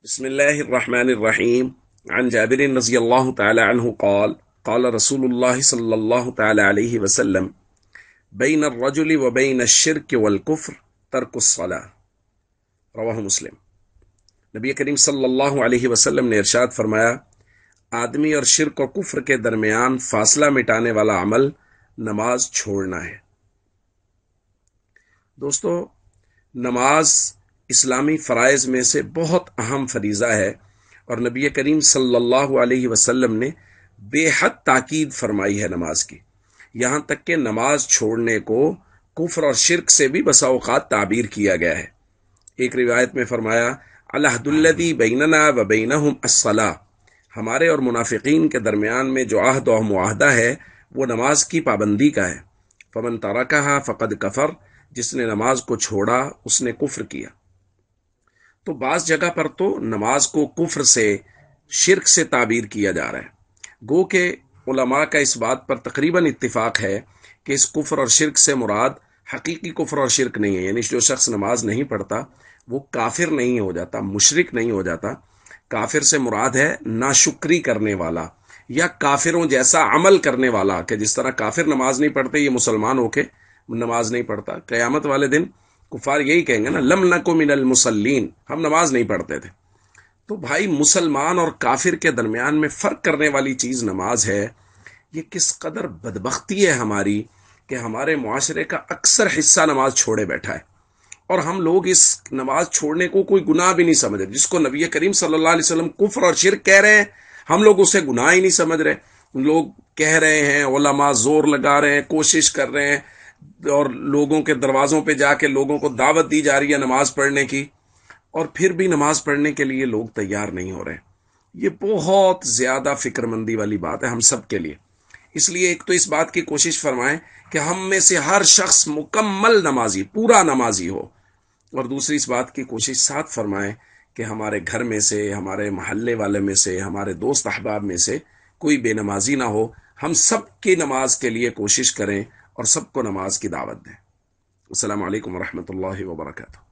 بسم الله الرحمن الرحيم. عن جابر رضي الله تعالى عنه قال قال رسول الله صلى الله تعالى عليه وسلم بين الرجل وبين الشرك والكفر ترك الصلاة. رواہ مسلم. نبی کریم صلی اللہ علیہ وسلم نے ارشاد فرمایا، آدمی اور شرک اور کفر کے درمیان فاصلہ مٹانے والا عمل نماز چھوڑنا ہے۔ دوستو، نماز اسلامی فرائض میں سے بہت اہم فریضہ ہے اور نبی کریم صلی اللہ علیہ وسلم نے بے حد تاکید فرمائی ہے نماز کی، یہاں تک کہ نماز چھوڑنے کو کفر اور شرک سے بھی بسا اوقات تعبیر کیا گیا ہے۔ ایک روایت میں فرمایا، العہد الذی بیننا و بینہم الصلاۃ، ہمارے اور منافقین کے درمیان میں جو عہد و معاہدہ ہے وہ نماز کی پابندی کا ہے۔ فمن ترکھا فقد کفر، جس نے نماز کو چھوڑا اس نے کفر کیا۔ تو بعض جگہ پر تو نماز کو کفر سے، شرک سے تعبیر کیا جا رہا ہے، گو کہ علماء کا اس بات پر تقریباً اتفاق ہے کہ اس کفر اور شرک سے مراد حقیقی کفر اور شرک نہیں ہے، یعنی جو شخص نماز نہیں پڑھتا وہ کافر نہیں ہو جاتا، مشرک نہیں ہو جاتا۔ کافر سے مراد ہے ناشکری کرنے والا یا کافروں جیسا عمل کرنے والا، کہ جس طرح کافر نماز نہیں پڑھتے یہ مسلمان ہو کے نماز نہیں پڑھتا، قیامت والے دن کفار یہی کہیں گے نا، لم نکو من المصلین، ہم نماز نہیں پڑھتے تھے۔ تو بھائی، مسلمان اور کافر کے درمیان میں فرق کرنے والی چیز نماز ہے۔ یہ کس قدر بدبختی ہے ہماری کہ ہمارے معاشرے کا اکثر حصہ نماز چھوڑے بیٹھا ہے، اور ہم لوگ اس نماز چھوڑنے کو کوئی گناہ بھی نہیں سمجھ رہے۔ جس کو نبی کریم صلی اللہ علیہ وسلم کفر اور شرک کہہ رہے ہیں، ہم لوگ اسے گناہ ہی نہیں سمجھ رہے۔ لوگ کہہ رہے ہیں، علماء زور لگا رہے ہیں، کوشش کر رہے ہیں، اور لوگوں کے دروازوں پہ جا کے لوگوں کو دعوت دی جا رہی ہے نماز پڑھنے کی، اور پھر بھی نماز پڑھنے کے لیے لوگ تیار نہیں ہو رہے۔ یہ بہت زیادہ فکر مندی والی بات ہے ہم سب کے لیے۔ اس لیے ایک تو اس بات کی کوشش فرمائیں کہ ہم میں سے ہر شخص مکمل نمازی، پورا نمازی ہو، اور دوسری اس بات کی کوشش ساتھ فرمائیں کہ ہمارے گھر میں سے، ہمارے محلے والے میں سے، ہمارے دوست احباب میں سے کوئی بے نمازی نہ ہو۔ ہم سب کی نماز کے لیے کوشش کریں اور سب کو نماز کی دعوت دیں۔ السلام علیکم ورحمۃ اللہ وبرکاتہ۔